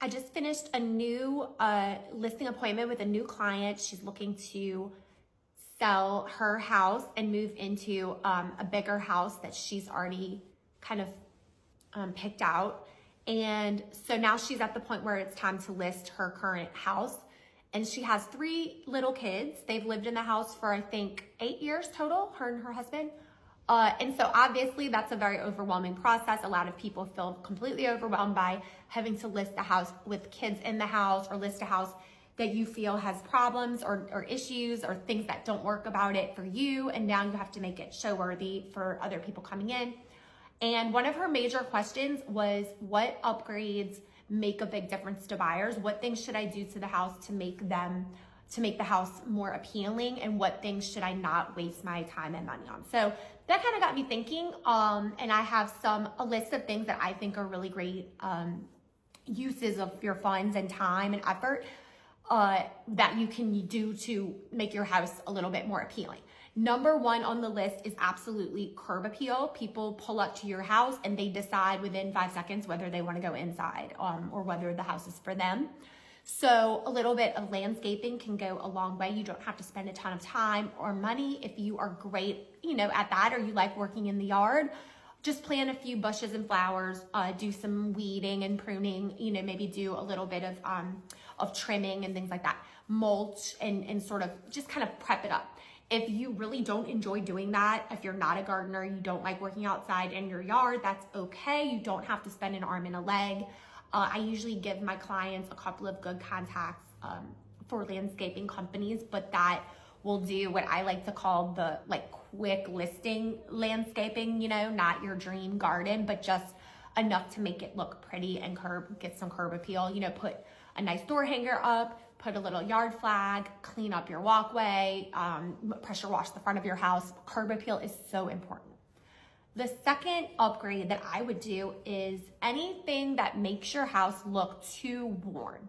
I just finished a new listing appointment with a new client. She's looking to sell her house and move into a bigger house that she's already kind of picked out. And so now she's at the point where it's time to list her current house. And she has 3 little kids. They've lived in the house for, I think, 8 years total, her and her husband. And so obviously that's a very overwhelming process. A lot of people feel completely overwhelmed by having to list a house with kids in the house, or list a house that you feel has problems or issues or things that don't work about it for you. And now you have to make it show worthy for other people coming in. And one of her major questions was, what upgrades make a big difference to buyers? What things should I do to the house to make the house more appealing, and what things should I not waste my time and money on? So that kind of got me thinking, and I have a list of things that I think are really great uses of your funds and time and effort that you can do to make your house a little bit more appealing. Number 1 on the list is absolutely curb appeal. People pull up to your house and they decide within 5 seconds whether they want to go inside or whether the house is for them. So a little bit of landscaping can go a long way. You don't have to spend a ton of time or money if you are great, at that, or you like working in the yard. Just plant a few bushes and flowers, do some weeding and pruning, maybe do a little bit of trimming and things like that. Mulch and sort of just kind of prep it up. If you really don't enjoy doing that, if you're not a gardener, you don't like working outside in your yard, that's okay. You don't have to spend an arm and a leg. I usually give my clients a couple of good contacts for landscaping companies, but that will do what I like to call the quick listing landscaping, not your dream garden, but just enough to make it look pretty and get some curb appeal. Put a nice door hanger up, put a little yard flag, clean up your walkway, pressure wash the front of your house. Curb appeal is so important. The second upgrade that I would do is anything that makes your house look too worn.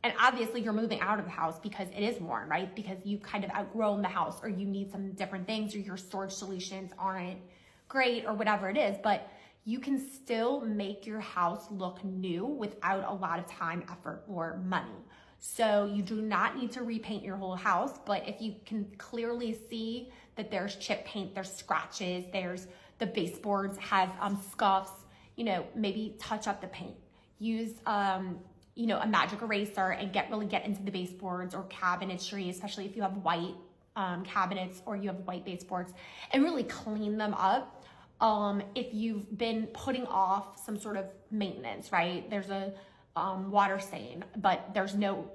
And obviously you're moving out of the house because it is worn, right? Because you've kind of outgrown the house, or you need some different things, or your storage solutions aren't great, or whatever it is. But you can still make your house look new without a lot of time, effort, or money. So you do not need to repaint your whole house, but if you can clearly see that there's chip paint, there's scratches, there's the baseboards have scuffs, maybe touch up the paint. Use a magic eraser and really get into the baseboards or cabinetry, especially if you have white cabinets or you have white baseboards, and really clean them up. If you've been putting off some sort of maintenance, right? There's a water stain, but there's no,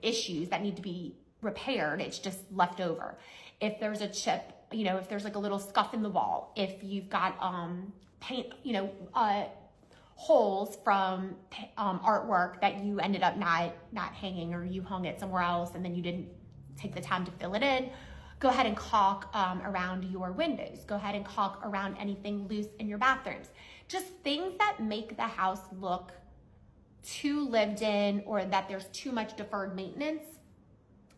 issues that need to be repaired. It's just left over. If there's a chip, if there's a little scuff in the wall, if you've got paint, holes from artwork that you ended up not hanging, or you hung it somewhere else and then you didn't take the time to fill it in, go ahead and caulk around your windows. Go ahead and caulk around anything loose in your bathrooms. Just things that make the house look too lived in, or that there's too much deferred maintenance.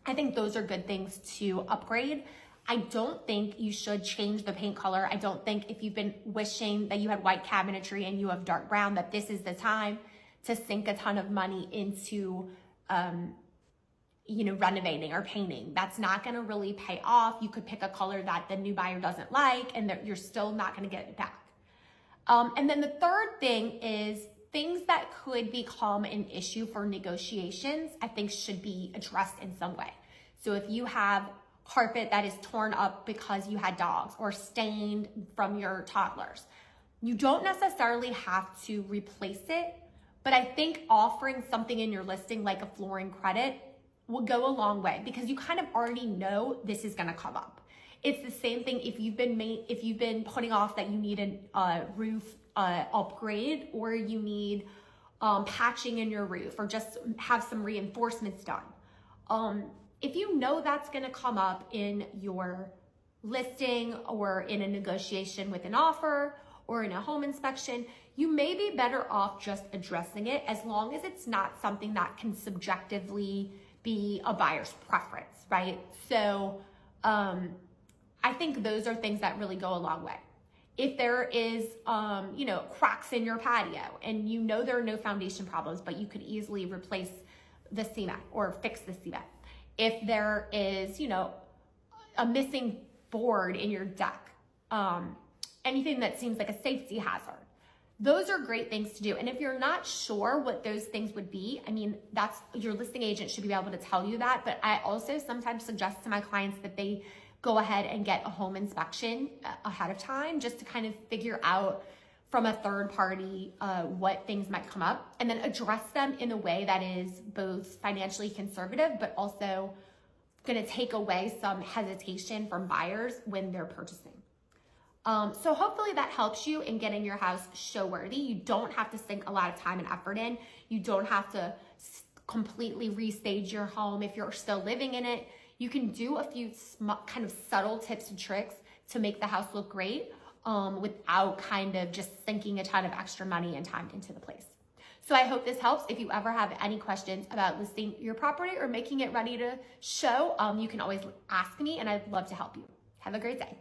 I think those are good things to upgrade. I don't think you should change the paint color. I don't think if you've been wishing that you had white cabinetry and you have dark brown, that this is the time to sink a ton of money into renovating or painting. That's not going to really pay off. You could pick a color that the new buyer doesn't like, and that you're still not going to get it back. And then the third thing is things that could become an issue for negotiations, I think should be addressed in some way. So if you have carpet that is torn up because you had dogs, or stained from your toddlers, you don't necessarily have to replace it, but I think offering something in your listing like a flooring credit will go a long way, because you kind of already know this is going to come up. It's the same thing if you've been putting off that you need a roof upgrade, or you need patching in your roof, or just have some reinforcements done. If you know that's going to come up in your listing, or in a negotiation with an offer, or in a home inspection, you may be better off just addressing it, as long as it's not something that can subjectively be a buyer's preference, right? So I think those are things that really go a long way. if there is, cracks in your patio and there are no foundation problems, but you could easily replace the cement or fix the cement. If there is, a missing board in your deck, anything that seems like a safety hazard. Those are great things to do. And if you're not sure what those things would be, I mean, that's your listing agent should be able to tell you that. But I also sometimes suggest to my clients that they go ahead and get a home inspection ahead of time, just to kind of figure out from a third party what things might come up, and then address them in a way that is both financially conservative, but also going to take away some hesitation from buyers when they're purchasing. So hopefully that helps you in getting your house show worthy. You don't have to sink a lot of time and effort in. You don't have to completely restage your home if you're still living in it. You can do a few kind of subtle tips and tricks to make the house look great without kind of just sinking a ton of extra money and time into the place. So I hope this helps. If you ever have any questions about listing your property or making it ready to show, you can always ask me and I'd love to help you. Have a great day.